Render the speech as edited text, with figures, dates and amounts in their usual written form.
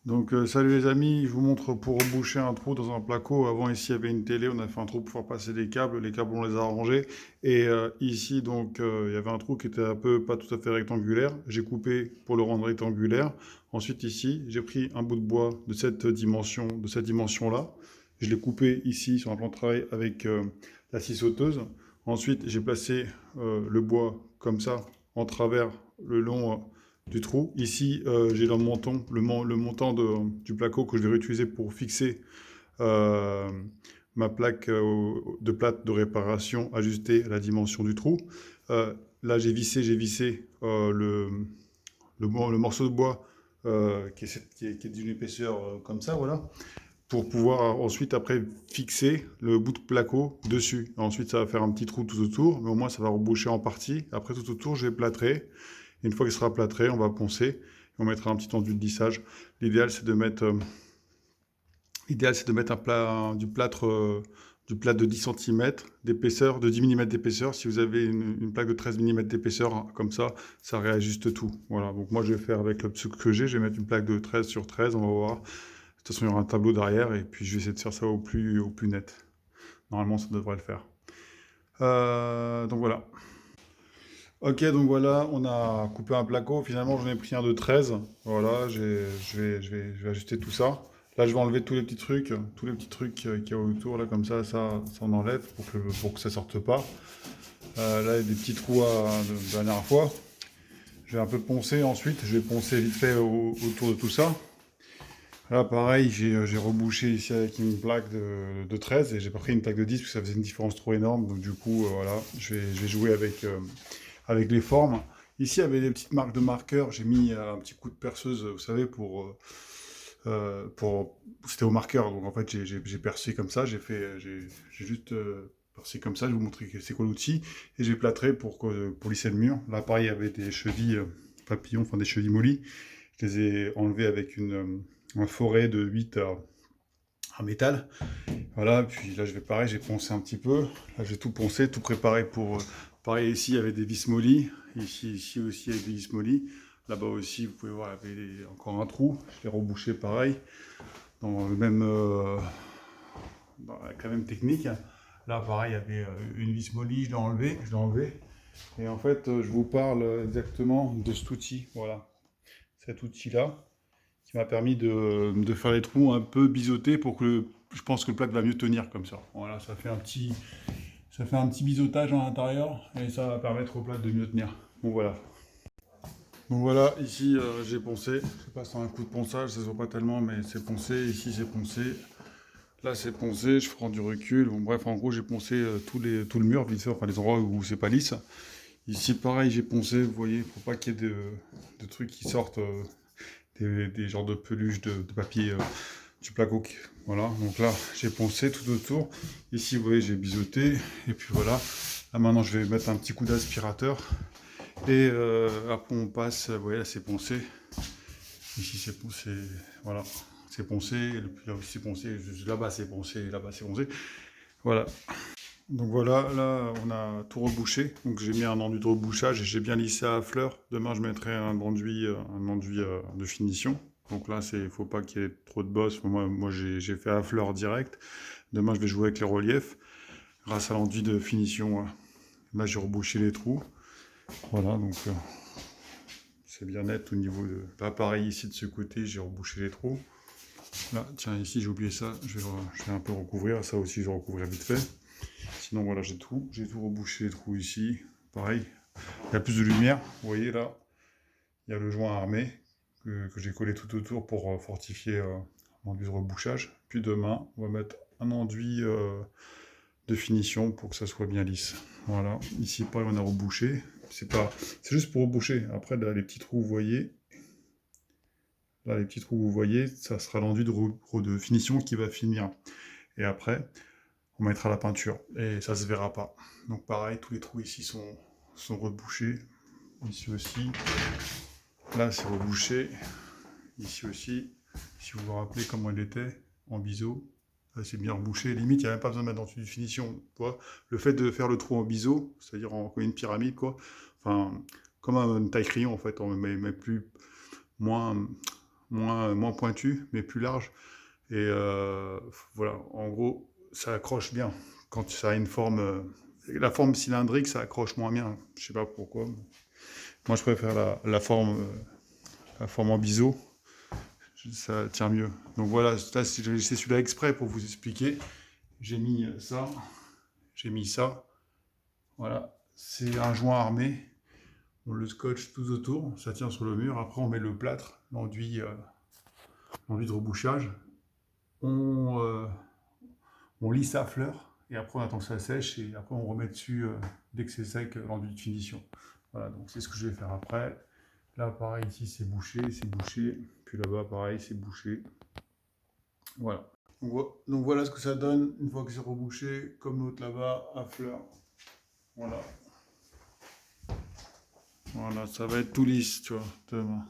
Donc salut les amis, je vous montre pour reboucher un trou dans un placo. Avant ici il y avait une télé, on a fait un trou pour faire passer les câbles on les a arrangés. Et ici donc il y avait un trou qui était un peu pas tout à fait rectangulaire. J'ai coupé pour le rendre rectangulaire. Ensuite ici j'ai pris un bout de bois de cette dimension-là. Je l'ai coupé ici sur un plan de travail avec la scie sauteuse. Ensuite j'ai placé le bois comme ça en travers le long du trou. Ici, j'ai le montant, le montant du placo que je vais réutiliser pour fixer euh, ma plaque de plate de réparation ajustée à la dimension du trou. Là, j'ai vissé le morceau de bois qui est d'une épaisseur comme ça, voilà, pour pouvoir ensuite, après, fixer le bout de placo dessus. Ensuite, ça va faire un petit trou tout autour, mais au moins, ça va reboucher en partie. Après, tout autour, je vais plâtrer. Une fois qu'il sera plâtré, on va poncer et on mettra un petit enduit de lissage. L'idéal, c'est de mettre, du plâtre de 10 centimètres d'épaisseur, de 10 millimètres d'épaisseur. Si vous avez une plaque de 13 millimètres d'épaisseur, hein, comme ça réajuste tout. Voilà, donc moi je vais faire avec ce que j'ai, je vais mettre une plaque de 13 sur 13, on va voir. De toute façon, il y aura un tableau derrière et puis je vais essayer de faire ça au plus net. Normalement, ça devrait le faire. Donc voilà. Ok, donc voilà, on a coupé un placo. Finalement, j'en ai pris un de 13. Voilà, je vais ajuster tout ça. Là, je vais enlever tous les petits trucs qu'il y a autour, là, comme ça on enlève pour que ça sorte pas. Là, il y a des petits trous de la dernière fois. Je vais un peu poncer ensuite. Je vais poncer vite fait autour de tout ça. Là, pareil, j'ai rebouché ici avec une plaque de 13 et j'ai pas pris une plaque de 10 parce que ça faisait une différence trop énorme. Donc, du coup, voilà, je vais jouer avec les formes. Ici, il y avait des petites marques de marqueurs. J'ai mis un petit coup de perceuse, vous savez, c'était au marqueur. Donc en fait, j'ai percé comme ça. J'ai juste percé comme ça. Je vais vous montrer c'est quoi l'outil. Et j'ai plâtré pour lisser le mur. Là, pareil, il y avait des chevilles papillons, enfin des chevilles mollies. Je les ai enlevées avec un forêt de 8 à métal. Voilà, puis là je vais pareil, j'ai poncé un petit peu. Là j'ai tout poncé, tout préparé pour. Pareil ici il y avait des vis mollies. Ici aussi il y avait des vis mollies. Là-bas aussi vous pouvez voir il y avait encore un trou. Je l'ai rebouché pareil. Dans le même. Dans la même technique. Là pareil il y avait une vis molly, je l'ai enlevé. Et en fait je vous parle exactement de cet outil. Voilà. Cet outil-là qui m'a permis de faire les trous un peu biseautés pour que je pense que le plaque va mieux tenir comme ça. Voilà, ça fait un petit biseautage à l'intérieur et ça va permettre au plaque de mieux tenir. Bon voilà. Donc voilà, ici j'ai poncé. Je sais pas si c'est un coup de ponçage, ça se voit pas tellement, mais c'est poncé. Ici c'est poncé. Là c'est poncé, je prends du recul. Bon, bref, en gros j'ai poncé tout le mur, vite fait, enfin les endroits où c'est pas lisse. Ici pareil, j'ai poncé, vous voyez, pour pas qu'il y ait de trucs qui sortent, des genres de peluches de papier du placo. Voilà, donc là j'ai poncé tout autour. Ici vous voyez j'ai biseauté. Et puis voilà. Là maintenant je vais mettre un petit coup d'aspirateur. Et après on passe, vous voyez là c'est poncé. Ici c'est poncé, voilà. C'est poncé, et puis là aussi c'est poncé, là-bas c'est poncé, là-bas c'est poncé. Voilà. Donc voilà, là on a tout rebouché. Donc j'ai mis un enduit de rebouchage et j'ai bien lissé à fleur. Demain je mettrai un enduit de finition. Donc là, il faut pas qu'il y ait trop de bosses. Moi j'ai fait à fleur direct. Demain je vais jouer avec les reliefs. Grâce à l'enduit de finition, là j'ai rebouché les trous. Voilà, donc c'est bien net au niveau de l'appareil ici de ce côté, j'ai rebouché les trous. Là, tiens, ici j'ai oublié ça, je vais un peu recouvrir. Ça aussi je vais recouvrir vite fait. Sinon voilà, j'ai tout rebouché les trous ici. Pareil, il y a plus de lumière. Vous voyez là, il y a le joint armé que j'ai collé tout autour pour fortifier l'enduit de rebouchage. Puis demain, on va mettre un enduit de finition pour que ça soit bien lisse. Voilà, ici pareil, on a rebouché. C'est juste pour reboucher. Après, là, les petits trous, vous voyez, là, les petits trous, vous voyez, ça sera l'enduit de finition qui va finir. Et après, on mettra la peinture et ça se verra pas. Donc pareil, tous les trous ici sont rebouchés. Ici aussi. Là, c'est rebouché. Ici aussi. Si vous vous rappelez comment elle était en biseau. Là, c'est bien rebouché. Limite, il n'y a même pas besoin de mettre dans une finition. Quoi. Le fait de faire le trou en biseau, c'est-à-dire comme une pyramide, quoi. Enfin, comme une taille crayon, en fait. On met plus, moins, moins pointu, mais plus large. Et voilà, en gros, ça accroche bien. Quand ça a une forme... la forme cylindrique, ça accroche moins bien. Je sais pas pourquoi. Moi, je préfère la forme en biseau. Ça tient mieux. Donc voilà, là, c'est celui-là exprès pour vous expliquer. J'ai mis ça. J'ai mis ça. Voilà. C'est un joint armé. On le scotche tout autour. Ça tient sur le mur. Après, on met le plâtre, l'enduit de rebouchage. On lisse à fleur. Et après, on attend que ça sèche. Et après, on remet dessus, dès que c'est sec, l'enduit de finition. Voilà, donc c'est ce que je vais faire après. Là, pareil, ici, c'est bouché, c'est bouché. Puis là-bas, pareil, c'est bouché. Voilà. Donc voilà ce que ça donne une fois que c'est rebouché, comme l'autre là-bas, à fleurs. Voilà. Voilà, ça va être tout lisse, tu vois, demain.